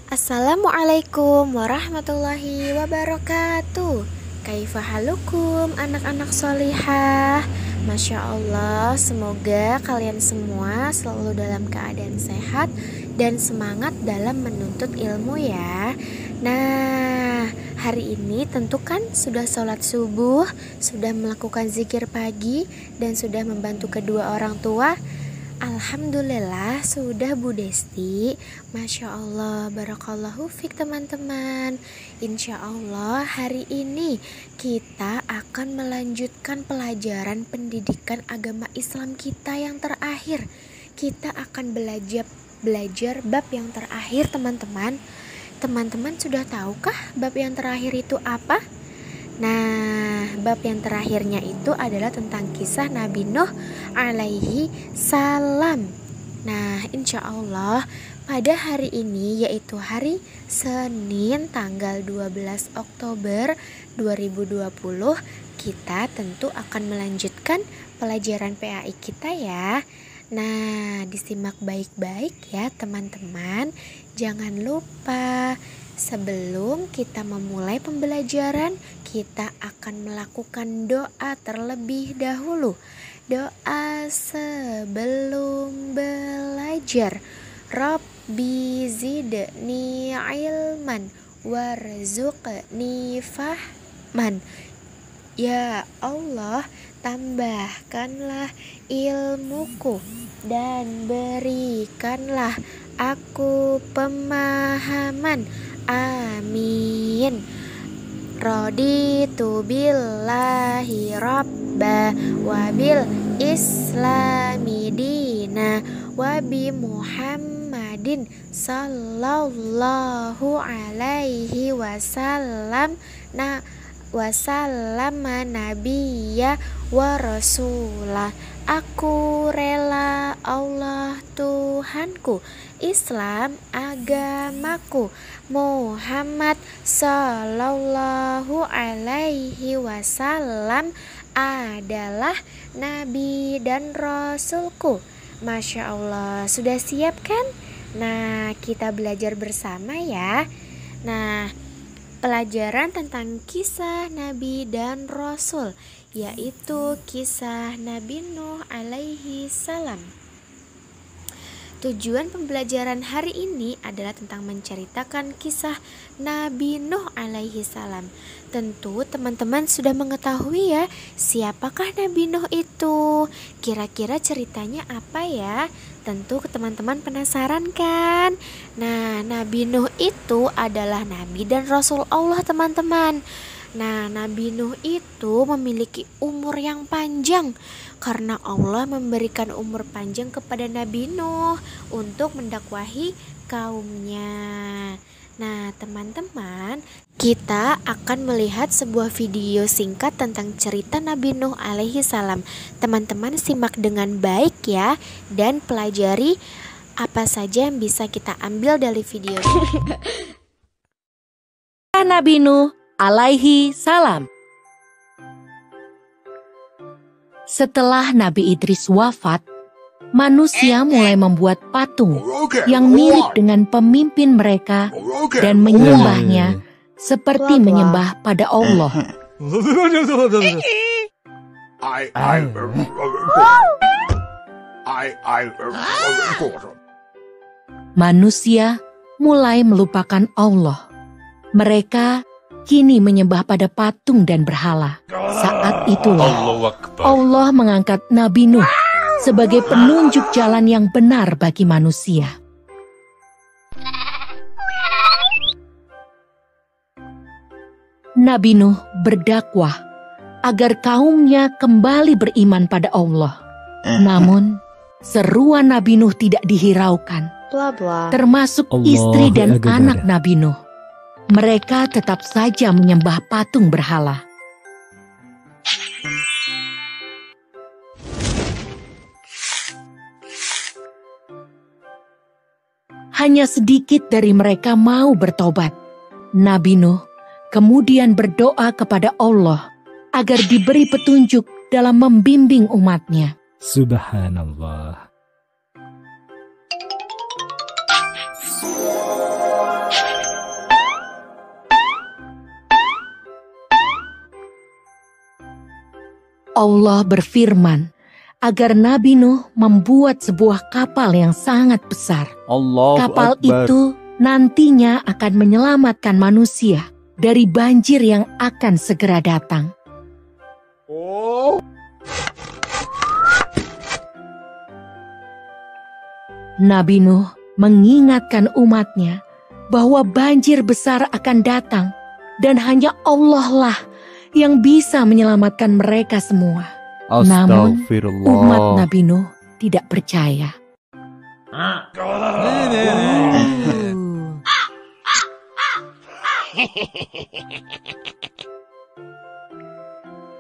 Assalamualaikum warahmatullahi wabarakatuh. Kaifa halukum anak-anak solihah. Masya Allah, semoga kalian semua selalu dalam keadaan sehat dan semangat dalam menuntut ilmu ya. Nah, hari ini tentu kan sudah sholat subuh, sudah melakukan zikir pagi, dan sudah membantu kedua orang tua. Alhamdulillah sudah Bu Desti. Masya Allah, barakallahu fik teman-teman. Insya Allah hari ini kita akan melanjutkan pelajaran pendidikan agama Islam kita yang terakhir. Kita akan belajar bab yang terakhir teman-teman. Teman-teman sudah tahukah bab yang terakhir itu apa? Nah, bab yang terakhirnya itu adalah tentang kisah Nabi Nuh alaihi salam. Nah, insya Allah pada hari ini, yaitu hari Senin tanggal 12 Oktober 2020, kita tentu akan melanjutkan pelajaran PAI kita ya. Nah, disimak baik-baik ya teman-teman. Jangan lupa, sebelum kita memulai pembelajaran, kita akan melakukan doa terlebih dahulu. Doa sebelum belajar. Rabbi zidni ilman warzuqni fahman. Ya Allah, tambahkanlah ilmuku dan berikanlah aku pemahaman. Amin. Raditu billahi rabba wa bil islami dina wa bi Muhammadin sallallahu alaihi wasallam wasallama nabiyya wa rasulah. Aku rela Allah Tuhanku, Islam agamaku, Muhammad sallallahu alaihi wasallam adalah nabi dan rasulku. Masya Allah, sudah siap kan? Nah, kita belajar bersama ya. Nah, pelajaran tentang kisah Nabi dan Rasul, yaitu kisah Nabi Nuh alaihi salam. Tujuan pembelajaran hari ini adalah tentang menceritakan kisah Nabi Nuh alaihi salam. Tentu teman-teman sudah mengetahui ya, siapakah Nabi Nuh itu? Kira-kira ceritanya apa ya? Tentu teman-teman penasaran kan? Nah, Nabi Nuh itu adalah Nabi dan Rasul Allah teman-teman. Nah, Nabi Nuh itu memiliki umur yang panjang karena Allah memberikan umur panjang kepada Nabi Nuh untuk mendakwahi kaumnya. Nah, teman-teman, kita akan melihat sebuah video singkat tentang cerita Nabi Nuh alaihi salam. Teman-teman simak dengan baik ya, dan pelajari apa saja yang bisa kita ambil dari video ini. Nabi Nuh alaihi salam. Setelah Nabi Idris wafat, manusia mulai membuat patung yang mirip dengan pemimpin mereka dan menyembahnya seperti menyembah pada Allah. Manusia mulai melupakan Allah. Mereka kini menyembah pada patung dan berhala. Saat itulah Allah mengangkat Nabi Nuh sebagai penunjuk jalan yang benar bagi manusia. Nabi Nuh berdakwah agar kaumnya kembali beriman pada Allah. Namun, seruan Nabi Nuh tidak dihiraukan, termasuk istri dan anak Nabi Nuh. Mereka tetap saja menyembah patung berhala. Hanya sedikit dari mereka mau bertobat. Nabi Nuh kemudian berdoa kepada Allah agar diberi petunjuk dalam membimbing umatnya. Subhanallah. Allah berfirman agar Nabi Nuh membuat sebuah kapal yang sangat besar. Kapal itu nantinya akan menyelamatkan manusia dari banjir yang akan segera datang. Nabi Nuh mengingatkan umatnya bahwa banjir besar akan datang dan hanya Allah lah yang bisa menyelamatkan mereka semua. Namun umat Nabi Nuh tidak percaya.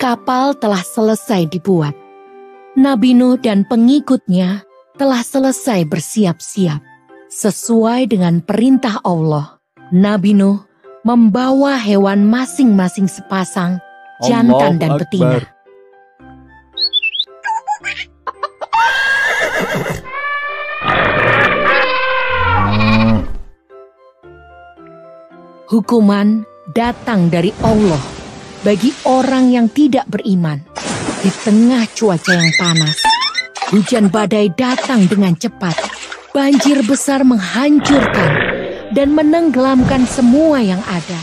Kapal telah selesai dibuat. Nabi Nuh dan pengikutnya telah selesai bersiap-siap. Sesuai dengan perintah Allah, Nabi Nuh membawa hewan masing-masing sepasang, jantan dan betina. Hukuman datang dari Allah bagi orang yang tidak beriman. Di tengah cuaca yang panas, hujan badai datang dengan cepat. Banjir besar menghancurkan dan menenggelamkan semua yang ada.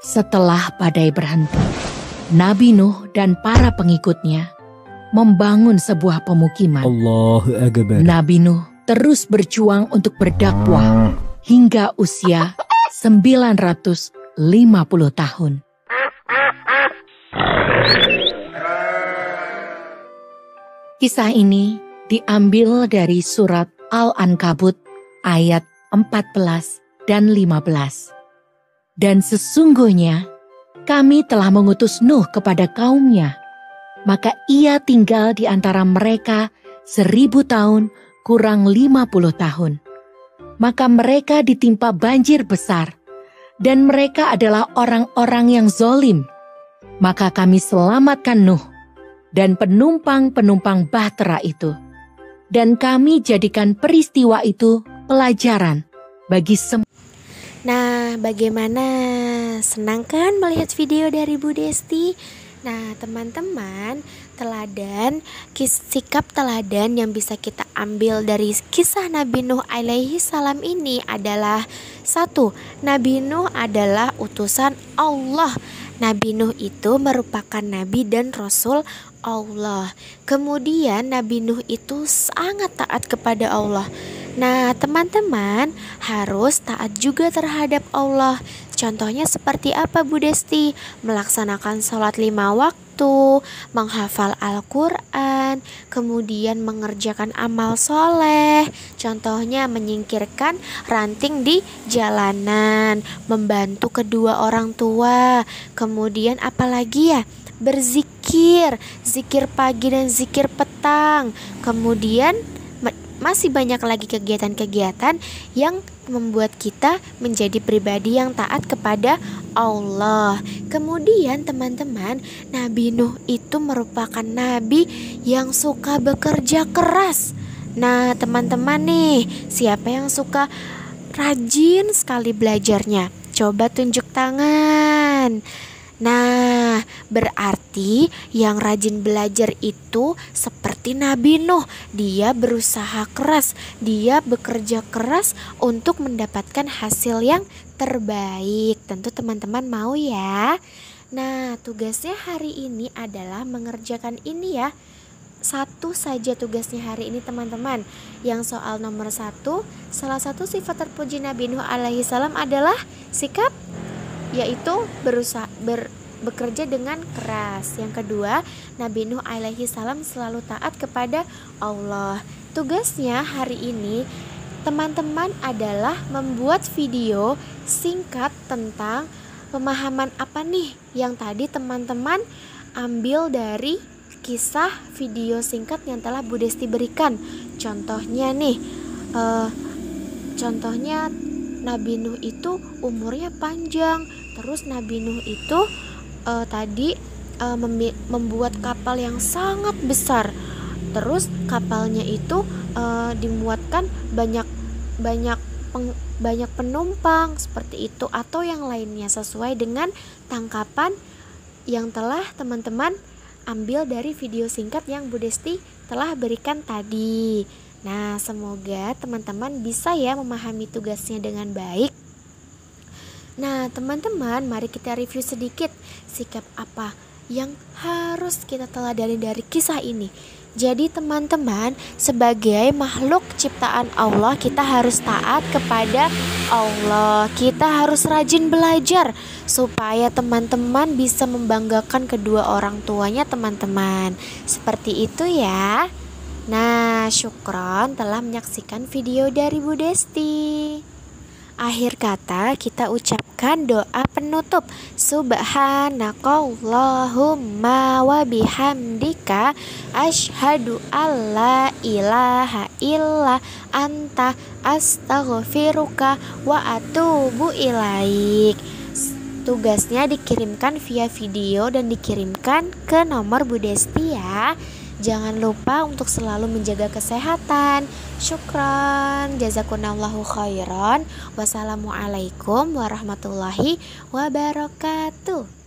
Setelah badai berhenti, Nabi Nuh dan para pengikutnya membangun sebuah pemukiman. Allahu Akbar. Nabi Nuh terus berjuang untuk berdakwah hingga usia 950 tahun. Kisah ini diambil dari surat Al-Ankabut ayat 14 dan 15. Dan sesungguhnya kami telah mengutus Nuh kepada kaumnya, maka ia tinggal di antara mereka 1000 tahun kurang 50 tahun. Maka mereka ditimpa banjir besar, dan mereka adalah orang-orang yang zolim. Maka kami selamatkan Nuh dan penumpang-penumpang bahtera itu. Dan kami jadikan peristiwa itu pelajaran bagi semua. Nah, bagaimana? Senang kan melihat video dari Bu Desti? Nah, teman-teman, sikap teladan yang bisa kita ambil dari kisah Nabi Nuh alaihi salam ini adalah 1. Nabi Nuh adalah utusan Allah. Nabi Nuh itu merupakan nabi dan rasul Allah. Kemudian Nabi Nuh itu sangat taat kepada Allah. Nah, teman-teman harus taat juga terhadap Allah. Contohnya seperti apa, Bu Desti? Melaksanakan sholat 5 waktu, menghafal Al-Quran, kemudian mengerjakan amal soleh. Contohnya menyingkirkan ranting di jalanan, membantu kedua orang tua. Kemudian apalagi ya? Berzikir, zikir pagi dan zikir petang. Kemudian masih banyak lagi kegiatan-kegiatan yang membuat kita menjadi pribadi yang taat kepada Allah. Kemudian teman-teman, Nabi Nuh itu merupakan nabi yang suka bekerja keras. Nah, teman-teman nih, siapa yang suka rajin sekali belajarnya? Coba tunjuk tangan. Nah, berarti yang rajin belajar itu seperti Nabi Nuh. Dia berusaha keras, dia bekerja keras untuk mendapatkan hasil yang terbaik. Tentu teman-teman mau ya. Nah, tugasnya hari ini adalah mengerjakan ini ya. Satu saja tugasnya hari ini teman-teman. Yang soal nomor 1, salah satu sifat terpuji Nabi Nuh alaihi salam adalah sikap, yaitu bekerja dengan keras. Yang kedua, Nabi Nuh alaihi salam selalu taat kepada Allah. Tugasnya hari ini teman-teman adalah membuat video singkat tentang pemahaman apa nih yang tadi teman-teman ambil dari kisah video singkat yang telah Bu Desti berikan. Contohnya nih, contohnya Nabi Nuh itu umurnya panjang. Terus Nabi Nuh itu membuat kapal yang sangat besar. Terus kapalnya itu dimuatkan banyak banyak penumpang seperti itu atau yang lainnya sesuai dengan tangkapan yang telah teman-teman ambil dari video singkat yang Bu Desti telah berikan tadi. Nah, semoga teman-teman bisa ya memahami tugasnya dengan baik. Nah, teman-teman, mari kita review sedikit sikap apa yang harus kita teladani dari kisah ini. Jadi teman-teman, sebagai makhluk ciptaan Allah, kita harus taat kepada Allah. Kita harus rajin belajar supaya teman-teman bisa membanggakan kedua orang tuanya teman-teman. Seperti itu ya. Nah, syukron telah menyaksikan video dari Bu Desti. Akhir kata kita ucapkan doa penutup. Subhanakallahumma wa bihamdika asyhadu alla ilaha illa anta astaghfiruka wa atubu ilaik. Tugasnya dikirimkan via video dan dikirimkan ke nomor Bu Desti ya. Jangan lupa untuk selalu menjaga kesehatan. Syukran, jazakumullahu khairan. Wassalamualaikum warahmatullahi wabarakatuh.